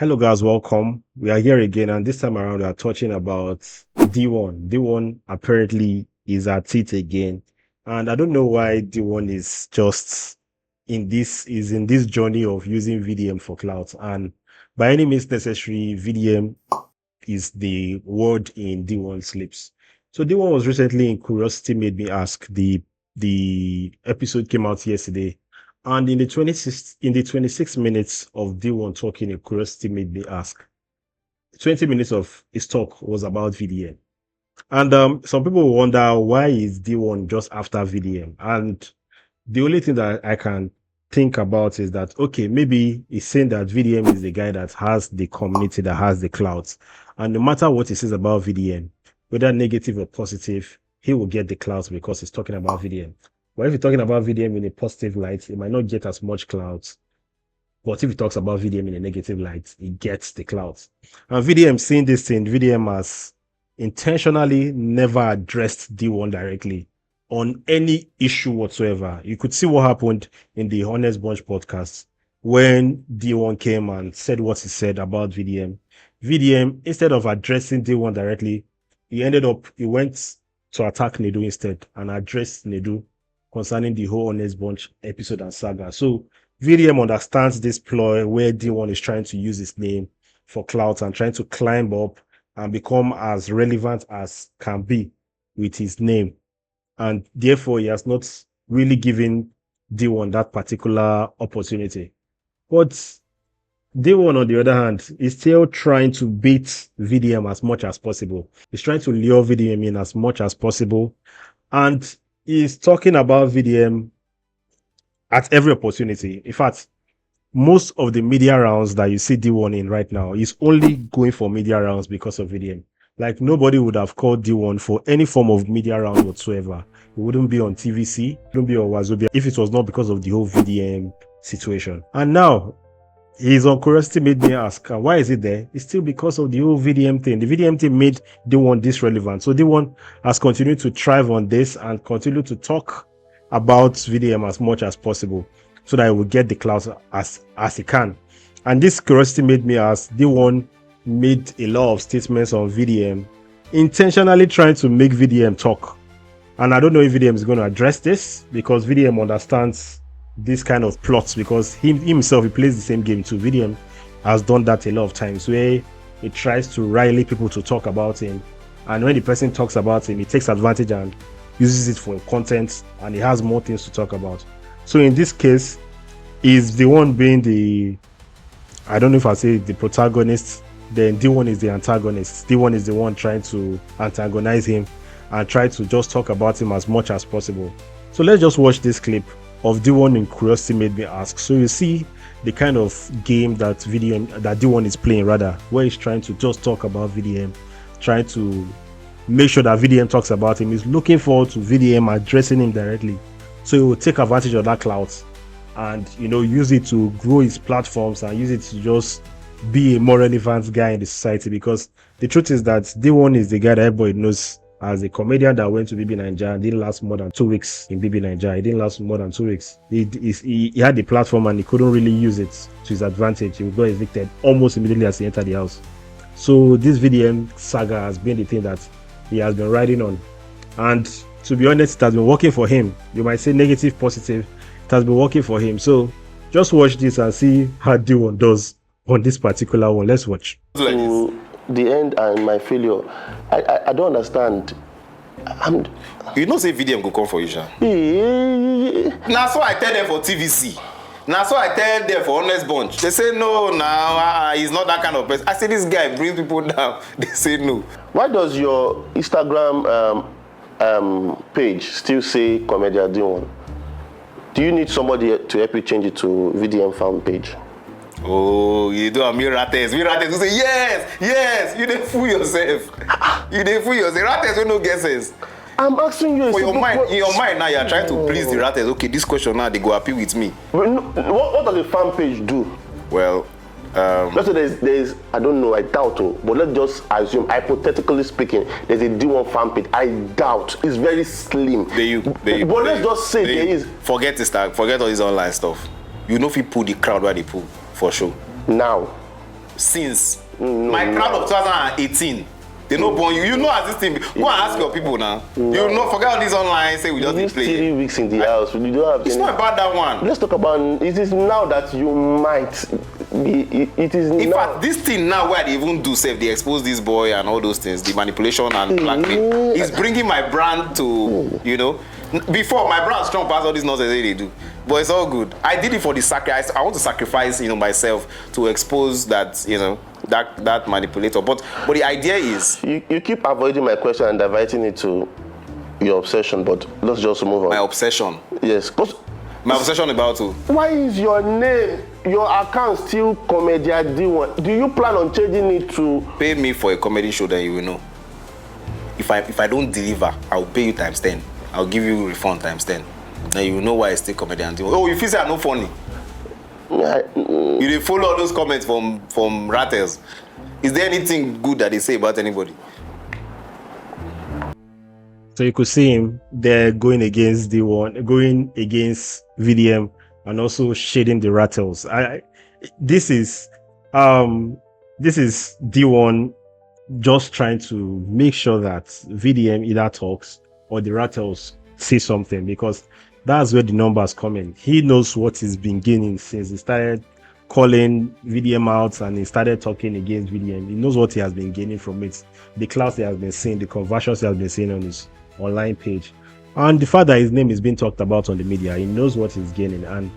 Hello guys, welcome. We are here again, and this time around we are talking about Deeone. Deeone apparently is at it again. And I don't know why Deeone is just in this journey of using VDM for clout. And by any means necessary, VDM is the word in Deeone's lips. So Deeone was recently in Curiosity Made Me Ask. The episode came out yesterday. And in the 26 minutes of D1 talking, a curiosity made me ask. 20 minutes of his talk was about VDM. And some people wonder why is D1 just after VDM? And the only thing that I can think about is that, okay, maybe he's saying that VDM is the guy that has the community, that has the clouds. And no matter what he says about VDM, whether negative or positive, he will get the clouds because he's talking about VDM. But if you're talking about VDM in a positive light, it might not get as much clouds. But if he talks about VDM in a negative light, it gets the clouds. And VDM seeing this thing, VDM has intentionally never addressed D1 directly on any issue whatsoever. You could see what happened in the Honest Bunch podcast when D1 came and said what he said about VDM. VDM, instead of addressing D1 directly, he went to attack Nedu instead and addressed Nedu concerning the whole Honest Bunch episode and saga. So VDM understands this ploy where D1 is trying to use his name for clout and trying to climb up and become as relevant as can be with his name. And therefore, he has not really given D1 that particular opportunity. But D1, on the other hand, is still trying to beat VDM as much as possible. He's trying to lure VDM in as much as possible. And he's talking about VDM at every opportunity. In fact, most of the media rounds that you see D1 in right now is only going for media rounds because of VDM. Like, nobody would have called D1 for any form of media round whatsoever. It wouldn't be on TVC, it wouldn't be on Wazobia if it was not because of the whole VDM situation. And now, he's on Curiosity Made Me Ask, why is it there? It's still because of the whole VDM thing. The VDM thing made D1 this relevant. So D1 has continued to thrive on this and continue to talk about VDM as much as possible so that it will get the clout as it can. And this Curiosity Made Me Ask, D1 made a lot of statements on VDM, intentionally trying to make VDM talk. And I don't know if VDM is going to address this because VDM understands this kind of plots because himself, he plays the same game too. VDM has done that a lot of times where he tries to rally people to talk about him, and when the person talks about him, he takes advantage and uses it for content, and he has more things to talk about. So in this case, is the one being the, I don't know if I say the protagonist, then D1 is the antagonist. D1 is the one trying to antagonize him and try to just talk about him as much as possible. So let's just watch this clip of D1 in Curiosity Made Me Ask. So you see the kind of game that D1 is playing, rather, where he's trying to just talk about VDM, trying to make sure that VDM talks about him. He's looking forward to VDM addressing him directly. So he will take advantage of that clout and, use it to grow his platforms and use it to just be a more relevant guy in the society, because the truth is that D1 is the guy that everybody knows as a comedian that went to BB Nigeria and didn't last more than 2 weeks in BB Nigeria. He didn't last more than 2 weeks. He had the platform and he couldn't really use it to his advantage. He got evicted almost immediately as he entered the house. So this VDM saga has been the thing that he has been riding on. And to be honest, it has been working for him. You might say negative, positive. It has been working for him. So just watch this and see how D1 does on this particular one. Let's watch. To the end and my failure, I don't understand. You know, say VDM go come for you, Sha. Now, so I tell them for TVC. Now, so I tell them for Honest Bunch. They say no, now he's not that kind of person. I say this guy brings people down. They say no. Why does your Instagram page still say Comedia Deeone? Do you need somebody to help you change it to VDM fan page? Oh, you do a mere ratters. We ratters who say yes. You didn't fool yourself. Ratters will no guesses. I'm asking you. For your mind, in your mind now, you're trying to please the ratters. Okay, this question now they go happy with me. What does the fan page do? Well, let's say there's I don't know, I doubt, but let's just assume, hypothetically speaking, there's a D1 fan page. I doubt. It's very slim. But let's just say there is. Forget all this online stuff. You know if you pull the crowd where they pull, for sure. Now, since my crowd of 2018. They know born you. You know as this thing. Go and ask your people now. You know, forget all these online. Say we just These play. 3 weeks in the house. You don't have. It's not about that one. Let's talk about. It is now that you might be. It is. In now. fact, this thing now where they even do say they expose this boy and all those things, the manipulation and blackmail, is bringing my brand to Before my brand strong past all this nonsense they do. But it's all good. I did it for the sacrifice. I want to sacrifice, myself to expose that, that manipulator. But the idea is you keep avoiding my question and diverting it to your obsession. But let's just move on. My obsession. Yes. My obsession about who? Why is your name, your account still Comedian Deeone? Do you plan on changing it to? Pay me for a comedy show, then you will know. If I don't deliver, I will pay you times 10. I'll give you refund times 10. Then you will know why I stay Comedian Deeone. Oh, you feel say I'm not funny. You dey follow all those comments from rattles. Is there anything good that they say about anybody? So you could see him there going against Deeone, going against VDM, and also shading the rattles. This is Deeone just trying to make sure that VDM either talks or the rattles say something, because that's where the numbers come in. He knows what he's been gaining since he started calling VDM out and he started talking against VDM. He knows what he has been gaining from it, the clout he has been seeing, the conversions he has been seeing on his online page, and the fact that his name is being talked about on the media. He knows what he's gaining and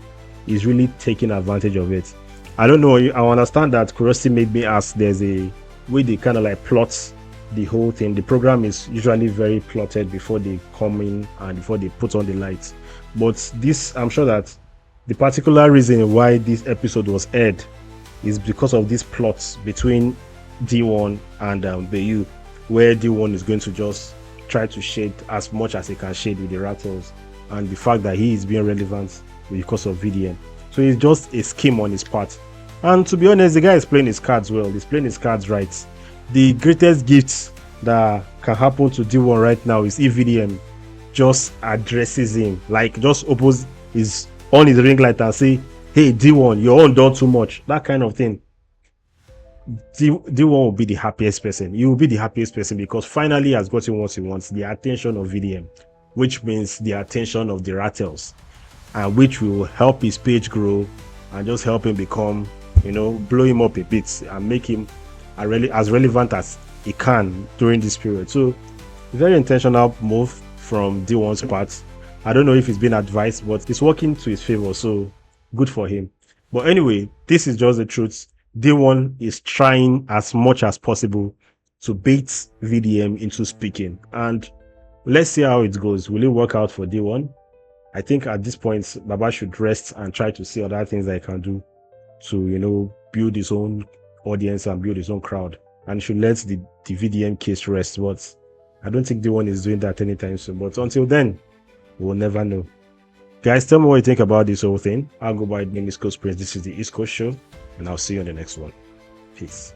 he's really taking advantage of it. I don't know, I understand that Curiosity made me ask, there's a way they kind of like plot the whole thing. The program is usually very plotted before they come in and before they put on the lights. But this, I'm sure that the particular reason why this episode was aired is because of these plots between Deeone and Bayou, where Deeone is going to just try to shade as much as he can shade with the rattles, and the fact that he is being relevant because of VDM. So it's just a scheme on his part. And to be honest, the guy is playing his cards well. He's playing his cards right. The greatest gift that can happen to Deeone right now is if VDM just addresses him, like just oppose his on his ring light and say, hey Deeone, you're on done too much, that kind of thing. Deeone will be the happiest person. He will be the happiest person because finally he has gotten what he wants, the attention of VDM, which means the attention of the rattles, and which will help his page grow and just help him become, blow him up a bit and make him as relevant as he can during this period. So very intentional move from Deeone's part. I don't know if it's been advised, but it's working to his favor, so good for him. But anyway, this is just the truth. Deeone is trying as much as possible to bait VDM into speaking, and let's see how it goes. Will it work out for Deeone? I think at this point Baba should rest and try to see other things that he can do to build his own audience and build his own crowd, and should let the VDM case rest. But I don't think Deeone is doing that anytime soon. But until then, we'll never know. Guys, tell me what you think about this whole thing. I'll go by the name East Coast Prince. This is the East Coast Show, and I'll see you on the next one. Peace.